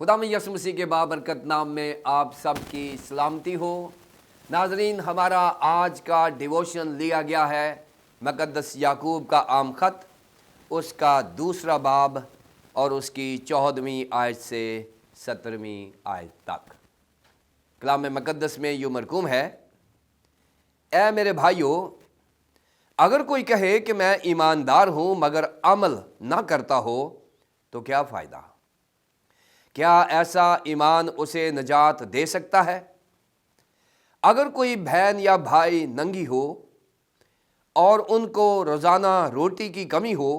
خدا میں یسوع مسیح کے بابرکت نام میں آپ سب کی سلامتی ہو۔ ناظرین، ہمارا آج کا ڈیووشن لیا گیا ہے مقدس یعقوب کا عام خط، اس کا دوسرا باب اور اس کی 14ویں آیت سے 17ویں آیت تک۔ کلام مقدس میں یوں مرقوم ہے: اے میرے بھائیو، اگر کوئی کہے کہ میں ایماندار ہوں مگر عمل نہ کرتا ہو تو کیا فائدہ؟ کیا ایسا ایمان اسے نجات دے سکتا ہے؟ اگر کوئی بہن یا بھائی ننگی ہو اور ان کو روزانہ روٹی کی کمی ہو،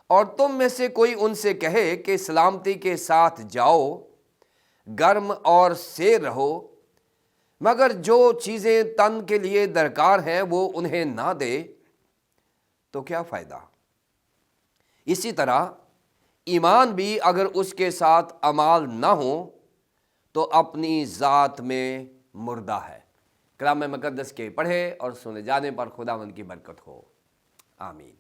اور تم میں سے کوئی ان سے کہے کہ سلامتی کے ساتھ جاؤ، گرم اور سیر رہو، مگر جو چیزیں تن کے لیے درکار ہیں وہ انہیں نہ دے، تو کیا فائدہ؟ اسی طرح ایمان بھی اگر اس کے ساتھ اعمال نہ ہوں تو اپنی ذات میں مردہ ہے۔ کلام مقدس کے پڑھے اور سنے جانے پر خداوند کی برکت ہو، آمین۔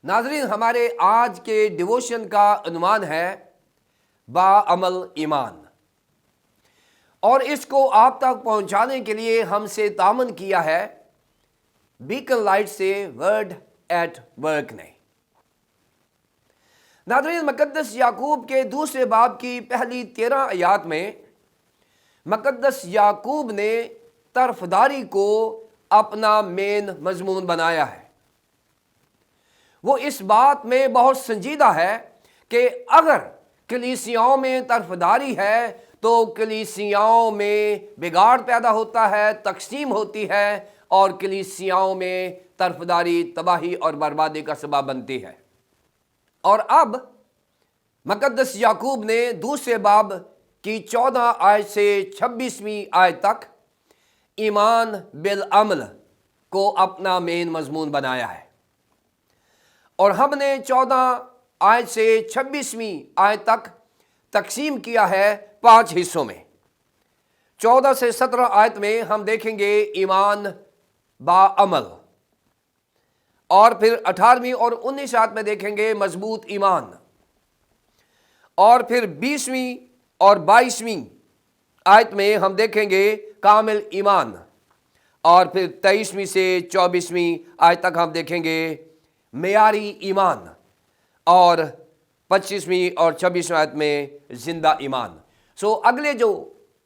ناظرین، ہمارے آج کے ڈیووشن کا عنوان ہے باعمل ایمان، اور اس کو آپ تک پہنچانے کے لیے ہم سے تعاون کیا ہے بیکن لائٹ سے ورڈ ایٹ ورک نے۔ ناظرین، مقدس یعقوب کے دوسرے باب کی پہلی 13 آیات میں مقدس یعقوب نے طرفداری کو اپنا مین مضمون بنایا ہے۔ وہ اس بات میں بہت سنجیدہ ہے کہ اگر کلیسیاؤں میں طرفداری ہے تو کلیسیاؤں میں بگاڑ پیدا ہوتا ہے، تقسیم ہوتی ہے، اور کلیسیاؤں میں طرفداری تباہی اور بربادی کا سبب بنتی ہے۔ اور اب مقدس یعقوب نے دوسرے باب کی 14 آیت سے 26ویں آیت تک ایمان بالعمل کو اپنا مین مضمون بنایا ہے، اور ہم نے 14 آیت سے 26ویں آیت تک تقسیم کیا ہے 5 حصوں میں۔ 14 سے 17 آیت میں ہم دیکھیں گے ایمان باعمل، اور پھر 18ویں اور 19 آیت میں دیکھیں گے مضبوط ایمان، اور پھر 20ویں اور 22ویں آیت میں ہم دیکھیں گے کامل ایمان، اور پھر 23ویں سے 24ویں آیت تک ہم دیکھیں گے معیاری ایمان، اور 25ویں اور 26ویں آیت میں زندہ ایمان۔ اگلے جو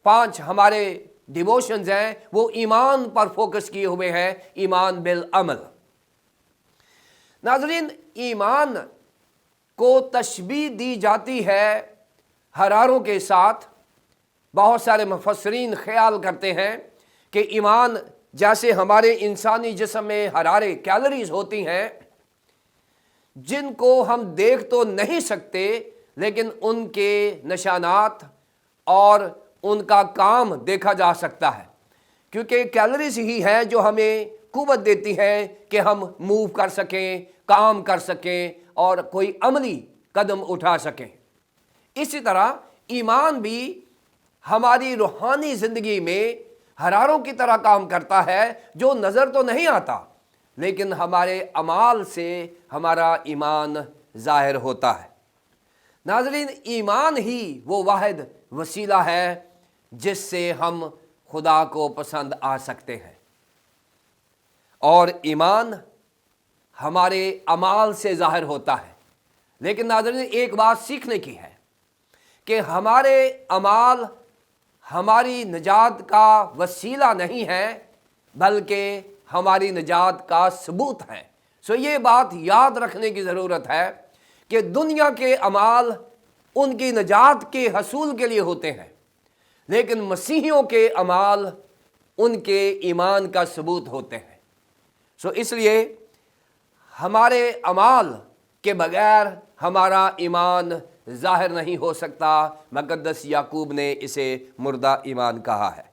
5 ہمارے ڈیووشنز ہیں وہ ایمان پر فوکس کیے ہوئے ہیں، ایمان بالعمل۔ ناظرین، ایمان کو تشبیہ دی جاتی ہے حراروں کے ساتھ۔ بہت سارے مفسرین خیال کرتے ہیں کہ ایمان جیسے ہمارے انسانی جسم میں حرارے کیلریز ہوتی ہیں جن کو ہم دیکھ تو نہیں سکتے، لیکن ان کے نشانات اور ان کا کام دیکھا جا سکتا ہے، کیونکہ کیلریز ہی ہے جو ہمیں قوت دیتی ہے کہ ہم موو کر سکیں، کام کر سکیں اور کوئی عملی قدم اٹھا سکیں۔ اسی طرح ایمان بھی ہماری روحانی زندگی میں حراروں کی طرح کام کرتا ہے جو نظر تو نہیں آتا، لیکن ہمارے اعمال سے ہمارا ایمان ظاہر ہوتا ہے۔ ناظرین، ایمان ہی وہ واحد وسیلہ ہے جس سے ہم خدا کو پسند آ سکتے ہیں، اور ایمان ہمارے اعمال سے ظاہر ہوتا ہے۔ لیکن ناظرین، ایک بات سیکھنے کی ہے کہ ہمارے اعمال ہماری نجات کا وسیلہ نہیں ہے بلکہ ہماری نجات کا ثبوت ہے۔ یہ بات یاد رکھنے کی ضرورت ہے کہ دنیا کے اعمال ان کی نجات کے حصول کے لیے ہوتے ہیں، لیکن مسیحیوں کے اعمال ان کے ایمان کا ثبوت ہوتے ہیں۔ اس لیے ہمارے اعمال کے بغیر ہمارا ایمان ظاہر نہیں ہو سکتا۔ مقدس یعقوب نے اسے مردہ ایمان کہا ہے۔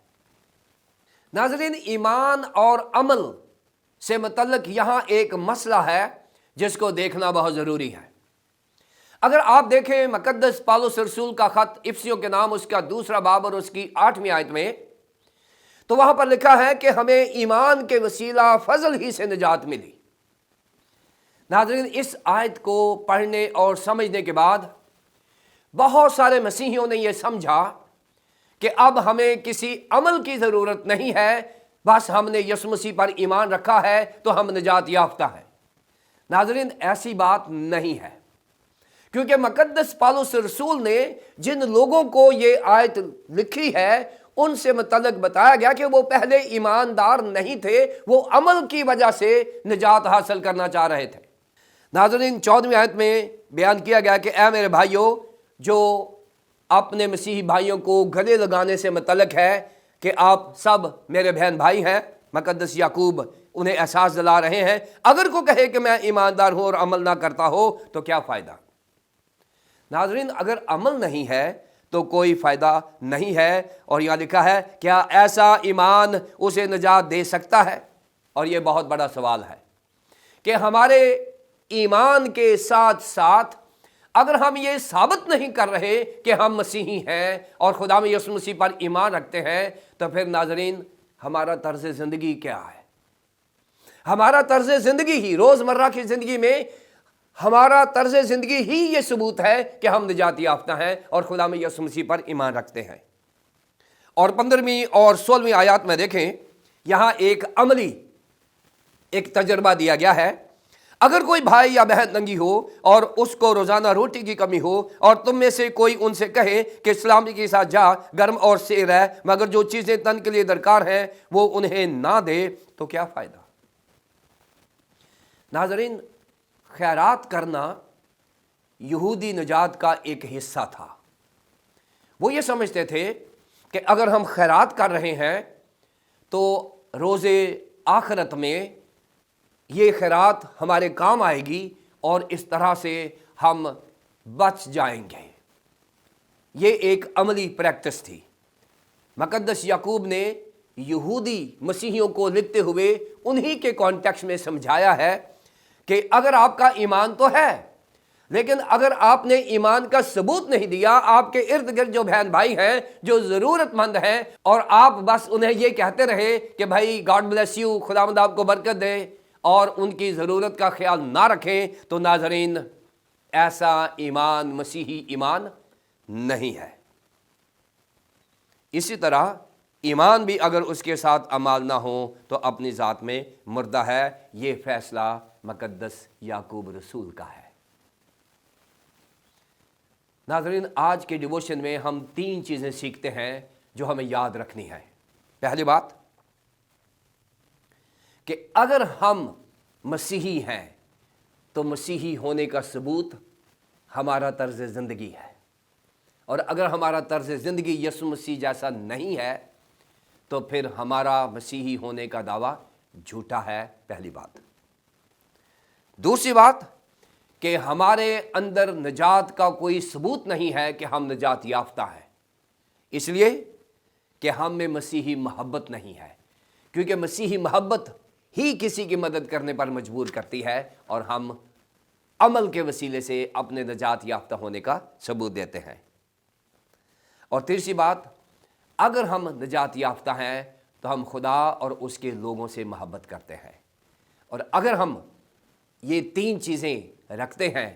ناظرین، ایمان اور عمل سے متعلق یہاں ایک مسئلہ ہے جس کو دیکھنا بہت ضروری ہے۔ اگر آپ دیکھیں مقدس پالوس رسول کا خط افسیوں کے نام، اس کا دوسرا باب اور اس کی 8ویں آیت میں، تو وہاں پر لکھا ہے کہ ہمیں ایمان کے وسیلہ فضل ہی سے نجات ملی۔ ناظرین، اس آیت کو پڑھنے اور سمجھنے کے بعد बहुत सारे मसीहियों ने यह समझा कि अब हमें किसी अमल की ज़रूरत नहीं है, बस हमने यीशु मसीह पर ईमान रखा है तो हम निजात याफ्ता है। नाज़रीन, ऐसी बात नहीं है, क्योंकि मुक़द्दस पौलुस रसूल ने जिन लोगों को ये आयत लिखी है उनसे मुतल्लिक़ बताया गया कि वो पहले ईमानदार नहीं थे, वो अमल की वजह से निजात हासिल करना चाह रहे थे। नाज़रीन, 14वीं आयत में बयान किया गया कि ऐ मेरे भाइयों, जो अपने मसीही भाइयों को गले लगाने से मुतल्लिक़ है कि आप सब मेरे बहन भाई हैं, मुक़द्दस याकूब उन्हें एहसास दिला रहे हैं, अगर कोई कहे कि मैं ईमानदार हूँ और अमल ना करता हो तो क्या फ़ायदा। नाज़रीन, अगर अमल नहीं है तो कोई फ़ायदा नहीं है। और यहाँ लिखा है, क्या ऐसा ईमान उसे निजात दे सकता है? और ये बहुत बड़ा सवाल है कि हमारे ईमान के साथ साथ अगर हम ये साबित नहीं कर रहे कि हम मसीही हैं और खुदा में यीशु मसीह पर ईमान रखते हैं, तो फिर नाज़रीन हमारा तर्ज़ ज़िंदगी क्या है? हमारा तर्ज़ ज़िंदगी ही, रोज़मर्रा की ज़िंदगी में हमारा तर्ज़ ज़िंदगी ही ये सबूत है कि हम निजात याफ्ता हैं और खुदा में यीशु मसीह पर ईमान रखते हैं। और 15वीं और 16वीं आयत में देखें, यहाँ एक अमली एक तजर्बा दिया गया है। अगर कोई भाई या बहन नंगी हो और उसको रोज़ाना रोटी की कमी हो और तुम में से कोई उनसे कहे कि सलामती के साथ जा, गर्म और से रह, मगर जो चीज़ें तन के लिए दरकार हैं वो उन्हें ना दे, तो क्या फ़ायदा। नाज़रीन, खैरात करना यहूदी निजात का एक हिस्सा था। वो ये समझते थे कि अगर हम खैरात कर रहे हैं तो रोज़े आखिरत में ये खैरात हमारे काम आएगी और इस तरह से हम बच जाएंगे। ये एक अमली प्रैक्टिस थी। मुक़द्दस याकूब ने यहूदी मसीहियों को लिखते हुए उन्हीं के कॉन्टेक्स्ट में समझाया है कि अगर आपका ईमान तो है, लेकिन अगर आपने ईमान का सबूत नहीं दिया, आपके इर्द गिर्द जो बहन भाई हैं जो ज़रूरतमंद हैं और आप बस उन्हें ये कहते रहे कि भाई गॉड ब्लेस यू, खुदावंद आपको बरकत दे, और उनकी ज़रूरत का ख्याल ना रखें, तो नाज़रीन ऐसा ईमान मसीही ईमान नहीं है। इसी तरह ईमान भी अगर उसके साथ अमाल ना हो तो अपनी ज़ात में मुर्दा है। ये फैसला मुक़द्दस याकूब रसूल का है। नाज़रीन, आज के डिवोशन में हम 3 चीज़ें सीखते हैं जो हमें याद रखनी है। पहली बात कि अगर हम मसीही हैं तो मसीही होने का सबूत हमारा तर्ज़ ज़िंदगी है, और अगर हमारा तर्ज़ ज़िंदगी यीशु मसीह जैसा नहीं है तो फिर हमारा मसीही होने का दावा झूठा है। पहली बात। दूसरी बात कि हमारे अंदर निजात का कोई सबूत नहीं है कि हम निजात याफ्ता हैं, इसलिए कि हम में मसीही मोहब्बत नहीं है, क्योंकि मसीही मोहब्बत ही किसी की मदद करने पर मजबूर करती है और हम अमल के वसीले से अपने निजात याफ्ता होने का सबूत देते हैं। और तीसरी बात, अगर हम निजात याफ्ता हैं तो हम खुदा और उसके लोगों से मोहब्बत करते हैं, और अगर हम ये 3 चीज़ें रखते हैं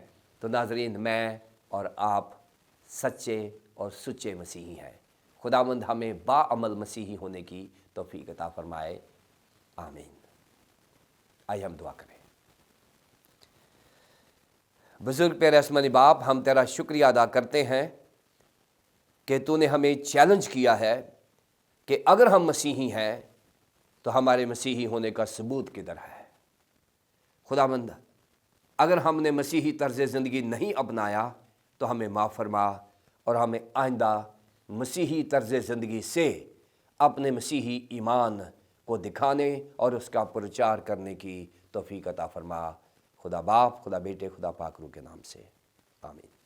तो नाज़रीन मैं और आप सच्चे और सुच्चे मसीही हैं। खुदावंद हमें बाअमल मसीही होने की तौफीक अता फरमाए। आमीन। आइए हम दुआ करें। बुजुर्ग प्यारे आसमानी बाप, हम तेरा शुक्रिया अदा करते हैं कि तूने हमें चैलेंज किया है कि अगर हम मसीही हैं तो हमारे मसीही होने का सबूत किधर है। खुदावंद, अगर हमने मसीही तर्ज़ ज़िंदगी नहीं अपनाया तो हमें माफ़ फरमा और हमें आइंदा मसीही तर्ज़ ज़िंदगी से अपने मसीही ईमान को दिखाने और उसका प्रचार करने की तौफीक अता फरमा। खुदा बाप, खुदा बेटे, खुदा पाक रूह के नाम से आमीन।